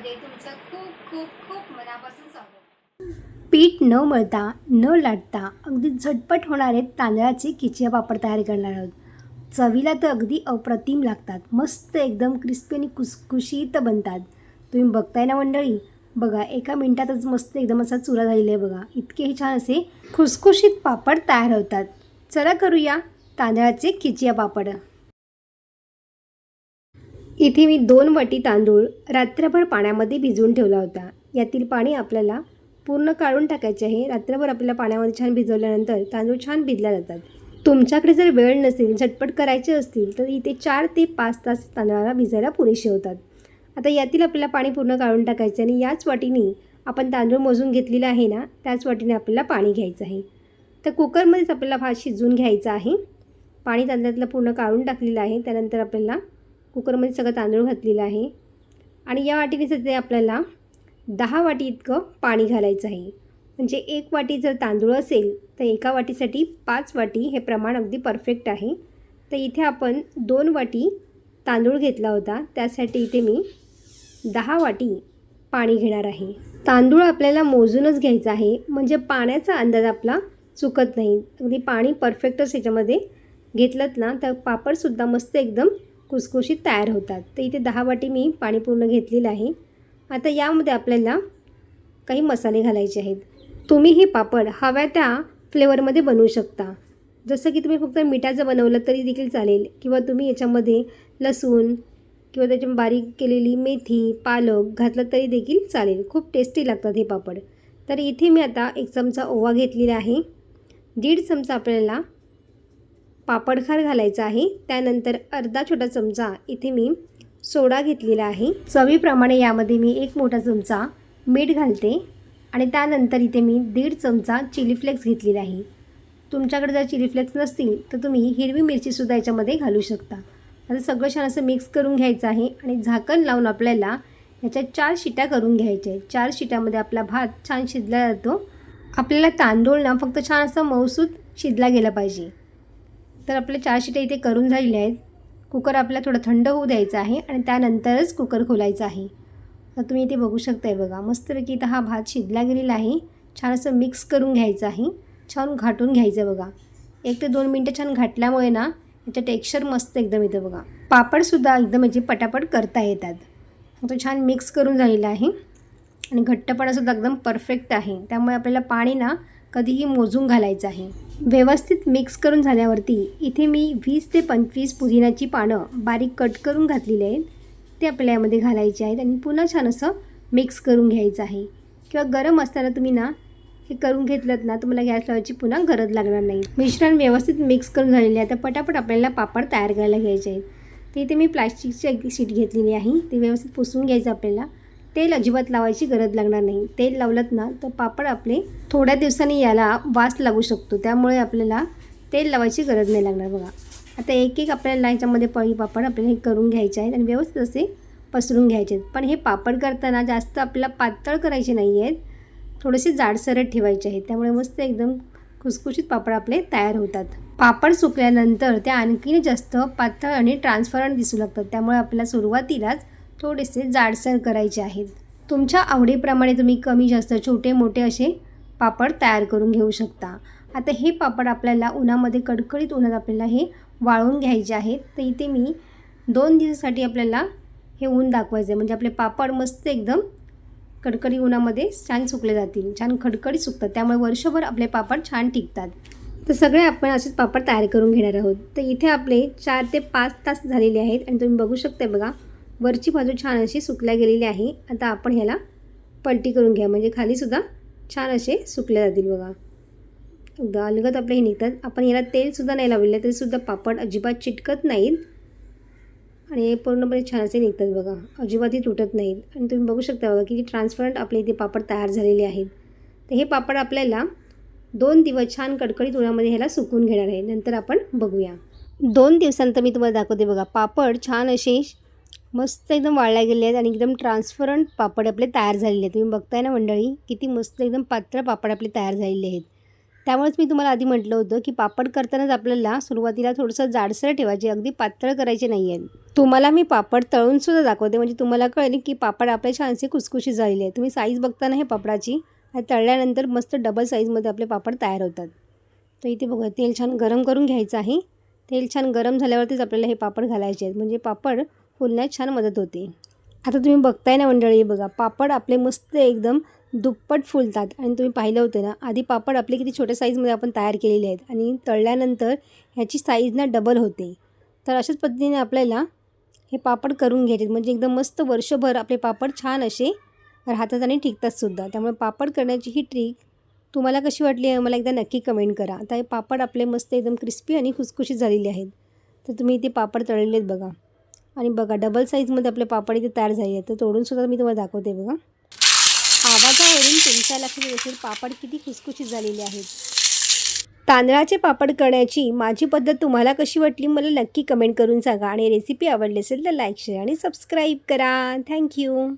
मध्ये तुमचं खूप खूप खूप मनापासून स्वागत। पीठ न मळता न लाटता अगदी झटपट होणारे तांदळाचे खिचिया पापड तयार करणार आहोत। चवीला तर अगदी अप्रतिम लागतात, मस्त एकदम क्रिस्पी आणि खुसखुशीत बनतात। तुम्ही बघताय ना मंडळी, बघा एका मिनिटातच मस्त एकदम असा चुरा झालेला आहे बघा। इतके हे छान असे खुसखुशीत पापड तयार होतात। चला करूया तांदळाचे खिचिया पापड। इथे मी 2 वाटी तांदूळ रात्रभर पाण्यामध्ये भिजवून ठेवला होता। यातील पाणी आपल्याला पूर्ण काढून टाकायचे आहे। रात्रभर आपल्याला पाण्यामध्ये छान भिजवल्यानंतर तांदूळ छान भिजले जातात। तुमच्याकडे जर वेळ नसेल, झटपट करायचे असतील तर इथे 4 ते 5 तास तांदळाला भिजायला पुरेसे होतात। आता यातील आपल्याला पाणी पूर्ण काढून टाकायचे आणि याच वाटीने आपण तांदूळ मोजून घेतलेला आहे ना, त्याच वाटीने आपल्याला पाणी घ्यायचं आहे। तर कुकरमध्येच आपल्याला भात शिजवून घ्यायचा आहे। पाणी तांदळातलं पूर्ण काढून टाकलेलं आहे। त्यानंतर आपल्याला कुकरमध्ये सगळं तांदूळ घातलेलं आहे आणि या वाटीने सध्या आपल्याला 10 वाटी इतकं पाणी घालायचं आहे। म्हणजे 1 वाटी जर तांदूळ असेल तर एका वाटीसाठी 5 वाटी हे प्रमाण अगदी परफेक्ट आहे। तर इथे आपण 2 वाटी तांदूळ घेतला होता, त्यासाठी इथे मी 10 वाटी पाणी घेणार आहे। तांदूळ आपल्याला मोजूनच घ्यायचा आहे, म्हणजे पाण्याचा अंदाज आपला चुकत नाही। अगदी पाणी परफेक्टच ह्याच्यामध्ये घेतलंत ना तर पापडसुद्धा मस्त एकदम खुसखुशीत तयार होतात। तर इथे 10 वाटी मी पाणी पूर्ण घेतलेलं आहे। आता यामध्ये आपल्याला काही मसाले घालायचे आहेत। तुम्ही हे पापड हव्या त्या फ्लेवरमध्ये बनवू शकता। जसं की तुम्ही फक्त मिठाचं बनवलं तरी देखील चालेल, किंवा तुम्ही याच्यामध्ये लसूण किंवा त्याच्या बारीक केलेली मेथी, पालक घातलं तरी देखील चालेल। खूप टेस्टी लागतात हे पापड। तर इथे मी आता 1 चमचा ओवा घेतलेला आहे, 1.5 चमचा आपल्याला पापडखार घालायचा आहे। त्यानंतर अर्धा छोटा चमचा इथे मी सोडा घेतलेला आहे। चवीप्रमाणे यामध्ये मी 1 मोठा चमचा मीठ घालते आणि त्यानंतर इथे मी 1.5 चमचा चिली फ्लेक्स घेतलेला आहे। तुमच्याकडे जर चिली फ्लेक्स नसतील तर तुम्ही हिरवी मिरचीसुद्धा याच्यामध्ये घालू शकता। आता सगळं छान असं मिक्स करून घ्यायचं आहे आणि झाकण लावून आपल्याला याच्या 4 शिट्या करून घ्यायच्या आहेत। 4 शिट्यामध्ये आपला भात छान शिजला जातो। आपल्याला तांदूळ ना फक्त छान असं मऊसूत शिजला गेला पाहिजे। तर आपल्या 4 शिट्या इथे करून झालेल्या आहेत। कुकर आपल्याला थोडं थंड होऊ द्यायचं आहे आणि त्यानंतरच कुकर खोलायचा आहे। तर तुम्ही इथे बघू शकताय बघा, मस्तपैकी इथं हा भात शिजला गेलेला आहे। छान असं मिक्स करून घ्यायचं आहे, छान घाटून घ्यायचं बघा। 1 ते 2 मिनटं छान घाटल्यामुळे ना याचं टेक्स्चर मस्त एकदम येतं बघा। पापडसुद्धा एकदम म्हणजे पटापट करता येतात। तो छान मिक्स करून झालेला आहे आणि घट्टपणासुद्धा एकदम परफेक्ट आहे। त्यामुळे आपल्याला पाणी ना कधीही मोजून घालायचं आहे। व्यवस्थित मिक्स करून झाल्यावरती इथे मी 20 ते 25 पुदिन्याची पानं बारीक कट करून घातलेली आहेत, ते आपल्याला यामध्ये घालायचे आहेत आणि पुन्हा छान असं मिक्स करून घ्यायचं आहे। किंवा गरम असताना तुम्ही ना हे करून घेतलं ना, तुम्हाला गॅस लावायची पुन्हा गरज लागणार नाही। मिश्रण व्यवस्थित मिक्स करून झालेले आहे। तर पटापट आपल्याला पापड तयार करायला घ्यायचे आहेत। तर इथे मी प्लास्टिकची एक शीट घेतलेली आहे, ते व्यवस्थित पुसून घ्यायचं आपल्याला। तेल अजिबात लावायची गरज लागणार नाही। तेल लावलंत ना तर पापड आपले थोड्या दिवसांनी याला वास लागू शकतो, त्यामुळे आपल्याला तेल लावायची गरज नाही लागणार बघा। आता एक एक आपल्याला ह्याच्यामध्ये पळी पापड आपल्याला हे करून घ्यायचे आहेत आणि व्यवस्थित असे पसरून घ्यायचे आहेत। पण हे पापड करताना जास्त आपल्याला पातळ करायचे नाही आहेत, थोडेसे जाडसरट ठेवायचे आहेत। त्यामुळे मस्त एकदम खुसखुशीत पापड आपले तयार होतात। पापड सुकल्यानंतर ते आणखीन जास्त पातळ आणि ट्रान्सपरंट दिसू लागतात, त्यामुळे आपल्याला सुरुवातीलाच थोडेसे जाडसर करायचे आहेत। तुमच्या आवडीप्रमाणे तुम्ही कमी जास्त छोटे मोठे असे पापड तयार करून घेऊ शकता। आता हे पापड आपल्याला उन्हामध्ये कडकडीत उन्हात आपल्याला हे वाळवून घ्यायचे आहेत। तर इथे मी 2 दिवसासाठी आपल्याला हे ऊन दाखवायचं आहे, म्हणजे आपले पापड मस्त एकदम कडकडी उन्हामध्ये छान सुकले जातील, छान खडखडीत सुकतात। त्यामुळे वर्षभर आपले पापड छान टिकतात। तर सगळे आपण असेच पापड तयार करून घेणार आहोत। तर इथे आपले 4 ते 5 तास झालेले आहेत आणि तुम्ही बघू शकता बघा, वरची बाजू छान अशी सुकल्या गेलेली आहे। आता आपण ह्याला पलटी करून घ्या, म्हणजे खालीसुद्धा छान असे सुकले जातील बघा। एकदा अलगद आपले हे निघतात। आपण याला तेलसुद्धा नाही लावलेलं तरीसुद्धा पापड अजिबात चिटकत नाहीत आणि पूर्णपणे छान असे निघतात बघा, अजिबातही तुटत नाहीत। आणि तुम्ही बघू शकता बघा किती ट्रान्सपरंट आपले इथे पापड तयार झालेले आहेत। तर हे पापड आपल्याला 2 दिवस छान कडकडीत उन्हामध्ये ह्याला सुकवून घेणार आहे, नंतर आपण बघूया। 2 दिवसांतर मी तुम्हाला दाखवते बघा, पापड छान असे मस्त एकदम वाळल्या गेले आहेत आणि एकदम ट्रान्सपरंट पापड आपले तयार झालेले आहेत। तुम्ही बघताय ना मंडळी, किती मस्त एकदम पातळ पापड आपले तयार झालेले आहेत। त्यामुळेच मी तुम्हाला आधी म्हटलं होतं की पापड करतानाच आपल्याला सुरुवातीला थोडंसं जाडसर ठेवायचे, अगदी पातळ करायचे नाही आहे. तुम्हाला मी पापड तळूनसुद्धा दाखवते, म्हणजे तुम्हाला कळेल की पापड आपले छानसे खुसखुशीत झालेले आहे. तुम्ही साईज बघताना हे पापडाची आणि तळल्यानंतर मस्त डबल साईजमध्ये आपले पापड तयार होतात. तर इथे बघा तेल छान गरम करून घ्यायचं आहे. तेल छान गरम झाल्यावरतीच आपल्याला हे पापड घालायचे आहेत, म्हणजे पापड फुलण्यास छान मदत होते. आता तुम्ही बघताय ना मंडळी, बघा पापड आपले मस्त एकदम दुप्पट फुलतात. आणि तुम्ही पाहिलं होतं ना आधी पापड आपले किती छोट्या साईजमध्ये आपण तयार केलेले आहेत आणि तळल्यानंतर ह्याची साईज ना डबल होते. तर अशाच पद्धतीने आपल्याला हे पापड करून घ्यायचे, म्हणजे एकदम मस्त वर्षभर आपले पापड छान असे राहतात आणि टिकतातसुद्धा. त्यामुळे पापड करण्याची ही ट्रिक तुम्हाला कशी वाटली आहे मला एकदा नक्की कमेंट करा. आता हे पापड आपले मस्त एकदम क्रिस्पी आणि खुसखुशीत झालेले आहेत. तर तुम्ही इथे पापड तळलेले आहेत बघा. आणि बघा डबल साईजमध्ये आपले पापड इथे तयार झाले आहेत. तर तोडूनसुद्धा मी तुम्हाला दाखवते बघा. आवाजावरून तुमच्या लक्षात येतील पापड किती खुसखुशीत झालेले आहेत. तांदळाचे पापड करण्याची माझी पद्धत तुम्हाला कशी वाटली मला नक्की कमेंट करून सांगा. आणि रेसिपी आवडली असेल तर लाईक, शेअर आणि सबस्क्राईब करा. थँक्यू.